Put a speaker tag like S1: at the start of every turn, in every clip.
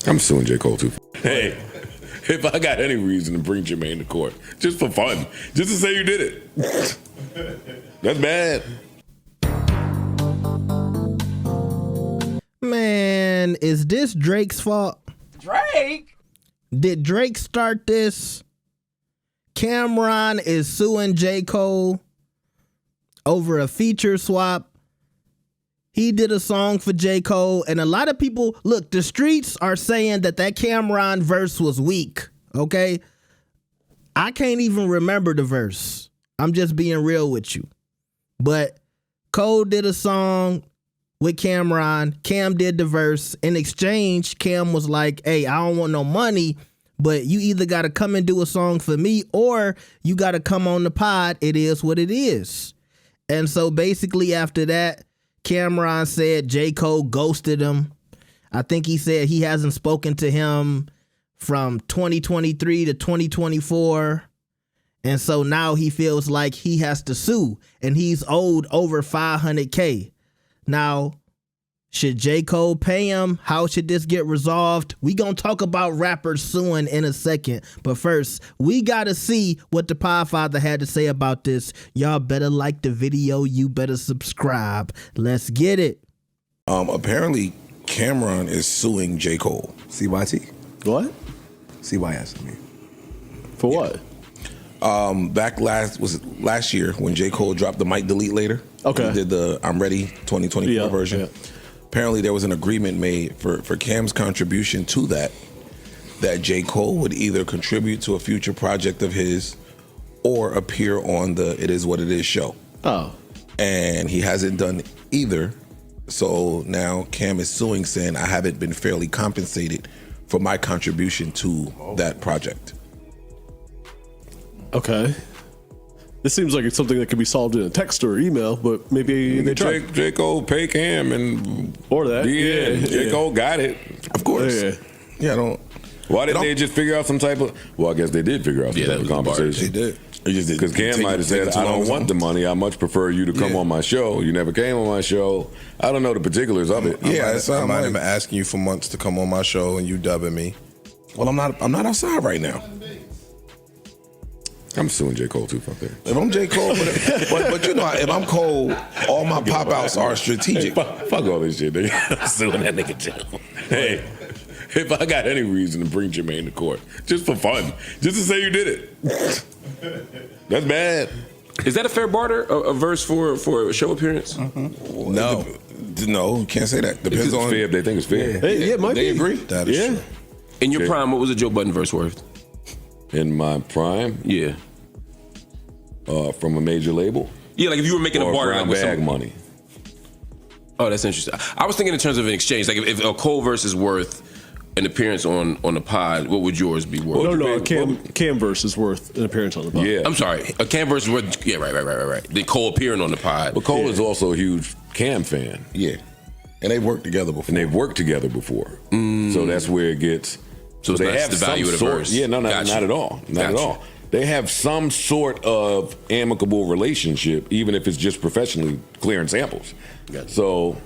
S1: I'm suing J. Cole too. Hey, if I got any reason to bring Jermaine to court, just for fun, just to say you did it, that's bad.
S2: Man, is this Drake's fault?
S3: Drake?
S2: Did Drake start this? Cameron is suing J. Cole over a feature swap. He did a song for J. Cole, and a lot of people, look, the streets are saying that Cameron verse was weak, okay? I can't even remember the verse. I'm just being real with you. But Cole did a song with Cameron. Cam did the verse. In exchange, Cam was like, hey, I don't want no money, but you either got to come and do a song for me or you got to come on the pod. It is what it is. And so basically after that, Cameron said J. Cole ghosted him. I think he said he hasn't spoken to him from 2023 to 2024. And so now he feels like he has to sue, and he's owed over $500K. Now, should J. Cole pay him? How should this get resolved? We gonna talk about rappers suing in a second. But first, we gotta see what the Podfather had to say about this. Y'all better like the video. You better subscribe. Let's get it.
S4: Apparently, Cameron is suing J. Cole.
S5: CYT?
S3: What?
S5: CYS, I mean.
S3: For what?
S4: Back last year when J. Cole dropped the Might Delete Later.
S3: Okay.
S4: He did the I'm Ready 2024 version.
S3: Yeah.
S4: Apparently there was an agreement made for Cam's contribution to that J. Cole would either contribute to a future project of his or appear on the It Is What It Is show.
S3: Oh.
S4: And he hasn't done either. So now Cam is suing, saying I haven't been fairly compensated for my contribution to that project.
S3: Okay. This seems like it's something that could be solved in a text or email, but maybe they try.
S1: J. Cole pay Cam and
S3: Or that.
S1: yeah, J. Cole got it.
S4: Of course.
S3: Yeah.
S4: I don't.
S1: Why didn't they just figure out some type of? Well, I guess they did figure out some type of
S4: They
S1: compensation.
S4: did.
S1: Because Cam might have said, I don't want the money. I much prefer you to come on my show. You never came on my show. I don't know the particulars of it.
S4: I might have been asking you for months to come on my show and you dubbing me. Well, I'm not outside right now.
S1: I'm suing J. Cole too. Fuck that.
S4: If I'm J. Cole, but you know, if I'm Cole, all my pop outs are strategic.
S1: Fuck all this shit, nigga. I'm suing that nigga Joe. Hey, if I got any reason to bring Jermaine to court, just for fun, just to say you did it, that's bad.
S6: Is that a fair barter, a verse for a show appearance?
S4: Mm-hmm. No, you can't say that. Depends on
S1: fair, if they think it's fair.
S3: Yeah, it might
S4: they
S3: be.
S4: agree. That is true.
S6: In your prime, what was a Joe Budden verse worth?
S1: In my prime,
S6: Yeah.
S1: From a major label,
S6: Yeah, like if you were making a
S1: or
S6: barter
S1: brown
S6: like with
S1: bag
S6: some,
S1: money.
S6: Oh, that's interesting. I was thinking in terms of an exchange. Like if a Cole verse is worth an appearance on the pod, what would yours be worth?
S3: No, Cam verse is worth an appearance on the pod.
S1: Yeah,
S6: I'm sorry. A Cam verse is worth. Yeah, right. Then Cole appearing on the pod.
S1: but Cole is also a huge Cam fan.
S4: Yeah, and they've worked together before.
S1: So that's where it gets.
S6: So it's not the value of the verse.
S1: Yeah, not
S6: Gotcha.
S1: at all. Not at
S6: Gotcha.
S1: all. They have some sort of amicable relationship, even if it's just professionally clearing samples.
S6: Gotcha.
S1: So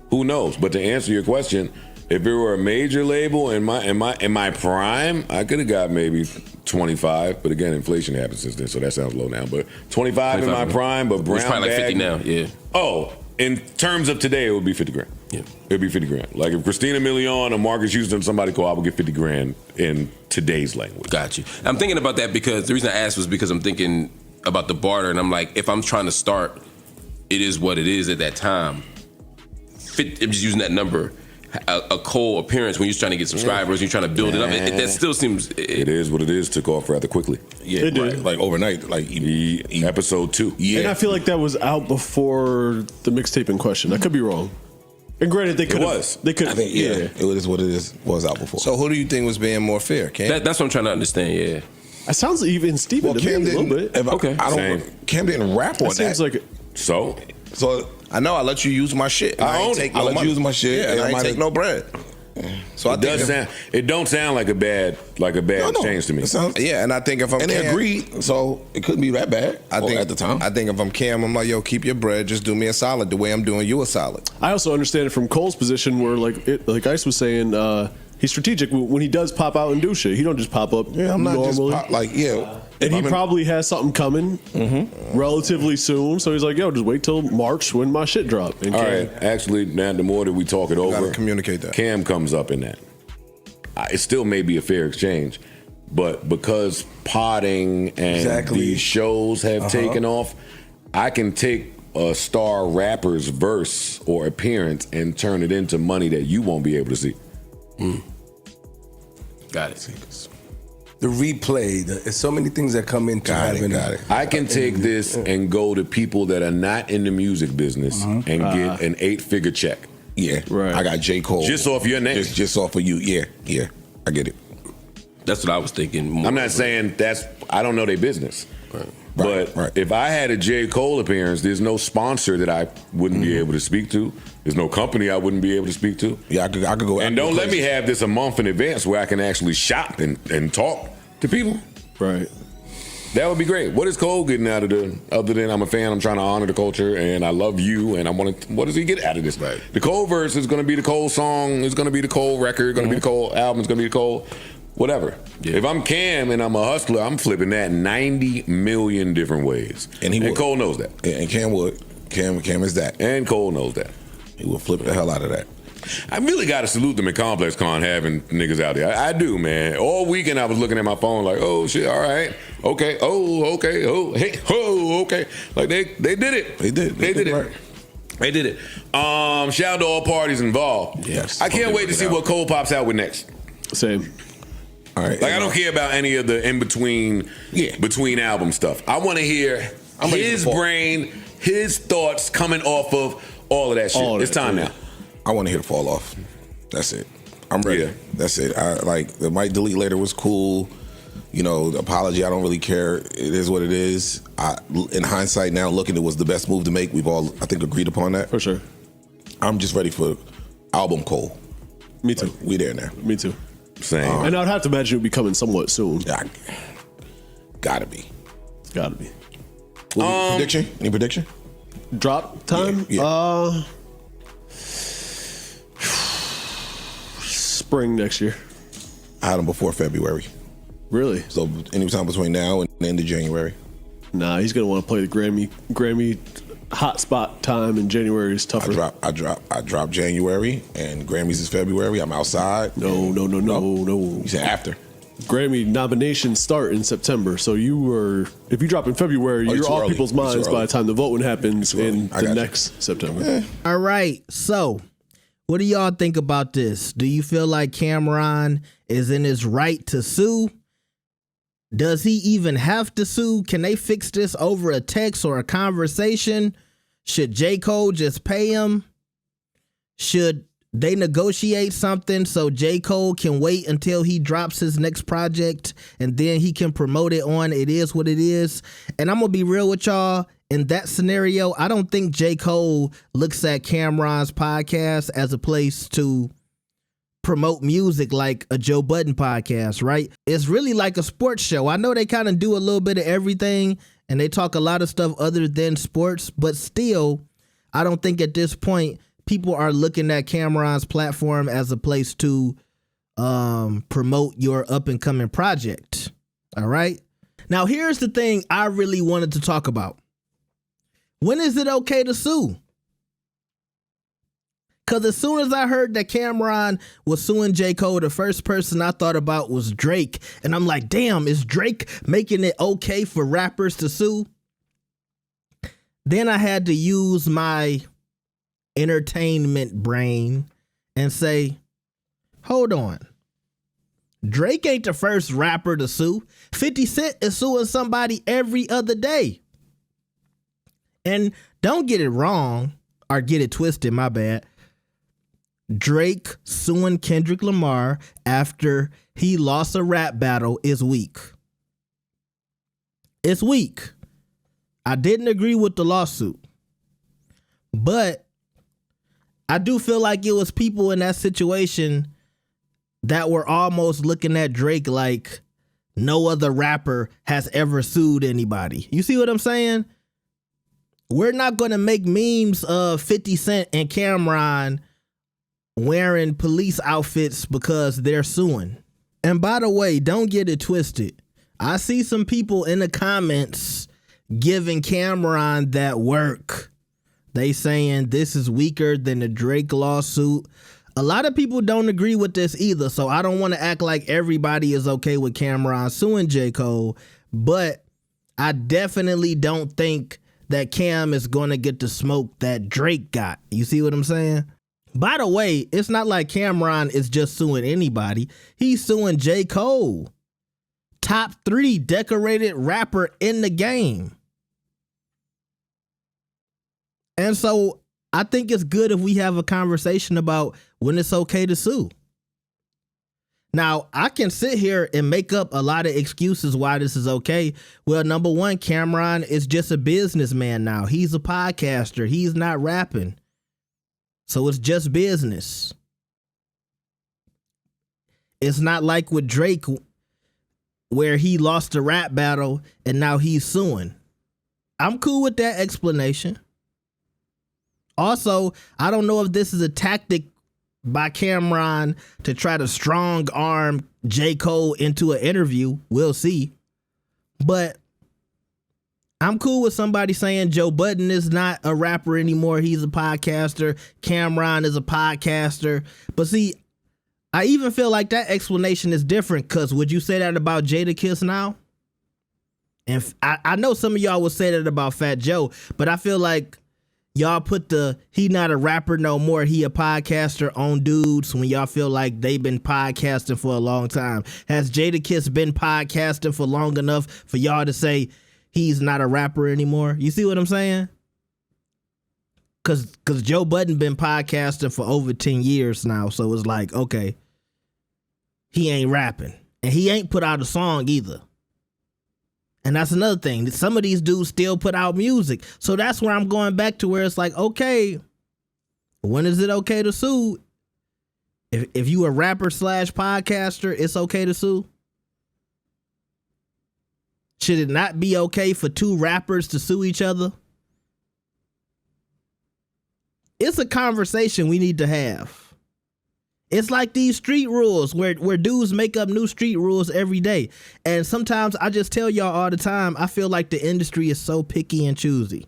S1: who knows? But to answer your question, if it were a major label in my prime, I could have got maybe 25. But again, inflation happened since then, so that sounds low now. But 25 in my prime, but brown
S6: It's probably like 50
S1: bag,
S6: now. Yeah.
S1: Oh, in terms of today, it would be 50 grand.
S6: Yeah.
S1: It'd be 50 grand. Like if Christina Milian or Marcus Houston or somebody call, I would get 50 grand in today's language.
S6: Got you. I'm thinking about that because the reason I asked was because I'm thinking about the barter, and I'm like, if I'm trying to start, it is what it is at that time. I'm just using that number. A Cole appearance when you're trying to get subscribers, you're trying to build it up. That still seems.
S1: It is what it is. Took off rather quickly.
S4: Yeah,
S3: It did.
S4: like overnight, like
S1: Episode 2.
S4: Yeah,
S3: And I feel like that was out before the mixtape in question. I could be wrong. And granted, they could have. They could.
S4: I think it is what it is. Was out before.
S5: So who do you think was being more fair, Cam?
S6: That's what I'm trying to understand. Yeah.
S3: It sounds even Steven to me a little bit.
S4: Cam didn't rap on that.
S3: Seems like
S1: So
S5: I know I let you use my shit.
S1: I
S5: ain't
S1: own
S5: take
S1: it.
S5: no
S4: I let
S5: money.
S4: you use my shit,
S5: Yeah,
S4: and
S5: and
S4: I
S5: I
S4: might
S5: ain't take
S4: have-
S5: no bread. So I think
S1: it don't sound like a bad change to me.
S4: It sounds,
S5: and I think if I'm
S4: and they
S5: Cam,
S4: agreed, so it couldn't be that bad.
S5: I think
S4: at the time.
S5: I think if I'm Cam, I'm like, yo, keep your bread. Just do me a solid. The way I'm doing you a solid.
S3: I also understand it from Cole's position, where like Ice was saying, He's strategic when he does pop out and do shit. He don't just pop up.
S4: Yeah, I'm not
S3: normally.
S4: just like
S3: And he probably has something coming relatively soon. So he's like, yo, just wait till March when my shit drop. And
S1: All right. Actually, now the more that we talk it over,
S5: Gotta communicate that.
S1: Cam comes up in that. It still may be a fair exchange, but because podding and these shows have taken off, I can take a star rapper's verse or appearance and turn it into money that you won't be able to see.
S6: Got it.
S7: The replay, there's so many things that come into having it.
S1: I can take this and go to people that are not in the music business and get an 8-figure check.
S4: Yeah, right. I got J. Cole.
S1: Just off your name.
S4: Just off of you. Yeah. I get it.
S6: That's what I was thinking. More
S1: I'm not saying I don't know their business. But if I had a J. Cole appearance, there's no sponsor that I wouldn't be able to speak to. There's no company I wouldn't be able to speak to.
S4: Yeah, I could go.
S1: And don't let me have this a month in advance where I can actually shop and talk to people.
S3: Right.
S1: That would be great. What is Cole getting out of other than I'm a fan, I'm trying to honor the culture, and I love you, and what does he get out of this?
S6: Right.
S1: The Cole verse is going to be the Cole song, it's going to be the Cole record, going to be the Cole album, it's going to be the Cole whatever. Yeah. If I'm Cam and I'm a hustler, I'm flipping that 90 million different ways. And Cole knows that.
S4: And Cam would. Cam is that.
S1: And Cole knows that.
S4: He will flip the hell out of that.
S1: I really got to salute them at Complex Con having niggas out there. I do, man. All weekend I was looking at my phone like, oh, shit, all right. Okay, oh, okay, oh, hey, oh, okay. Like, they did it.
S4: They did it. Right.
S1: They did it. Shout out to all parties involved.
S4: Yes.
S1: I can't wait to see what Cole pops out with next.
S3: Same.
S4: All right.
S1: Like, I don't care about any of the between album stuff. I want to hear his brain, his thoughts coming off of all of that shit. It's time now.
S4: I want to hear the fall off. That's it. I'm ready. Yeah. That's it. I like the Might Delete Later was cool. You know, the apology, I don't really care. It is what it is. In hindsight now, looking, it was the best move to make. We've all, I think, agreed upon that.
S3: For sure.
S4: I'm just ready for album Cole.
S3: Me too.
S4: Like, we there now.
S3: Me too.
S1: Same.
S3: And I'd have to imagine it would be coming somewhat soon.
S4: Yeah, gotta be.
S3: It's gotta be.
S4: Prediction? Any prediction?
S3: Drop time?
S4: Yeah.
S3: Spring next year.
S4: I had him before February.
S3: Really?
S4: So anytime between now and the end of January.
S3: Nah, he's gonna want to play the Grammy hotspot time in January is tougher.
S4: I drop January and Grammys is February. I'm outside.
S3: No.
S4: You said after.
S3: Grammy nominations start in September, so if you drop in February, you're off people's minds by the time the voting happens in the next September.
S2: All right, so what do y'all think about this? Do you feel like Cameron is in his right to sue? Does he even have to sue? Can they fix this over a text or a conversation? Should J. Cole just pay him? Should they negotiate something so J. Cole can wait until he drops his next project and then he can promote it on It Is What It Is? And I'm going to be real with y'all. In that scenario, I don't think J. Cole looks at Cameron's podcast as a place to promote music like a Joe Budden podcast, right? It's really like a sports show. I know they kind of do a little bit of everything and they talk a lot of stuff other than sports, but still, I don't think at this point people are looking at Cameron's platform as a place to promote your up and coming project. All right. Now, here's the thing I really wanted to talk about. When is it okay to sue? Because as soon as I heard that Cameron was suing J. Cole, the first person I thought about was Drake. And I'm like, damn, is Drake making it okay for rappers to sue? Then I had to use my entertainment brain and say, hold on. Drake ain't the first rapper to sue. 50 Cent is suing somebody every other day. And don't get it wrong, or get it twisted, my bad. Drake suing Kendrick Lamar after he lost a rap battle is weak. It's weak. I didn't agree with the lawsuit. But I do feel like it was people in that situation that were almost looking at Drake like no other rapper has ever sued anybody. You see what I'm saying? We're not going to make memes of 50 Cent and Cameron wearing police outfits because they're suing. And by the way, don't get it twisted. I see some people in the comments giving Cameron that work. They saying this is weaker than the Drake lawsuit. A lot of people don't agree with this either, so I don't want to act like everybody is okay with Cameron suing J. Cole, but I definitely don't think that Cam is going to get the smoke that Drake got. You see what I'm saying? By the way, it's not like Cameron is just suing anybody. He's suing J. Cole, top 3 decorated rapper in the game. And so I think it's good if we have a conversation about when it's okay to sue. Now, I can sit here and make up a lot of excuses why this is okay. Well, number one, Cameron is just a businessman now. He's a podcaster. He's not rapping. So it's just business. It's not like with Drake where he lost a rap battle and now he's suing. I'm cool with that explanation. Also, I don't know if this is a tactic by Cameron to try to strong arm J. Cole into an interview. We'll see. But I'm cool with somebody saying Joe Budden is not a rapper anymore. He's a podcaster. Cameron is a podcaster. But see, I even feel like that explanation is different, because would you say that about Jadakiss now? And I know some of y'all would say that about Fat Joe, but I feel like y'all put the he not a rapper no more, he a podcaster on dudes when y'all feel like they've been podcasting for a long time. Has Jadakiss been podcasting for long enough for y'all to say he's not a rapper anymore? You see what I'm saying? Cause Joe Budden been podcasting for over 10 years now, so it's like, okay, he ain't rapping. And he ain't put out a song either. And that's another thing. Some of these dudes still put out music. So that's where I'm going back to, where it's like, okay, when is it okay to sue? If you a rapper / podcaster, it's okay to sue? Should it not be okay for 2 rappers to sue each other? It's a conversation we need to have. It's like these street rules where dudes make up new street rules every day. And sometimes I just tell y'all all the time, I feel like the industry is so picky and choosy.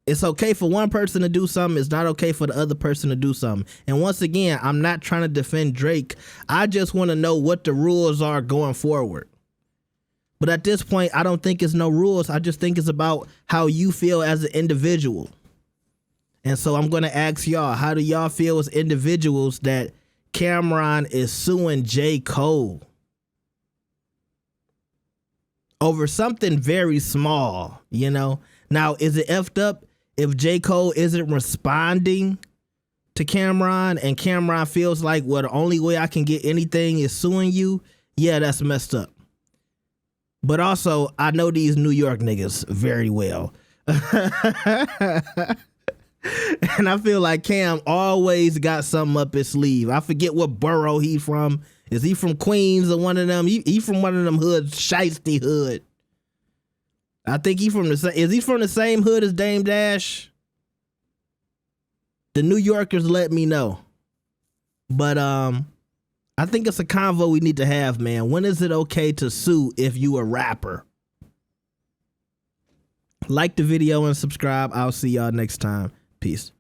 S2: It's okay for one person to do something. It's not okay for the other person to do something. And once again, I'm not trying to defend Drake. I just want to know what the rules are going forward. But at this point, I don't think it's no rules. I just think it's about how you feel as an individual. And so I'm going to ask y'all, how do y'all feel as individuals that Cameron is suing J. Cole over something very small, you know? Now, is it effed up if J. Cole isn't responding to Cameron and Cameron feels like, well, the only way I can get anything is suing you? Yeah, that's messed up. But also, I know these New York niggas very well. And I feel like Cam always got something up his sleeve. I forget what borough he from. Is he from Queens or one of them? He from one of them hoods, Shiesty hood. I think is he from the same hood as Dame Dash? The New Yorkers let me know. But I think it's a convo we need to have, man. When is it okay to sue if you a rapper? Like the video and subscribe. I'll see y'all next time. Peace.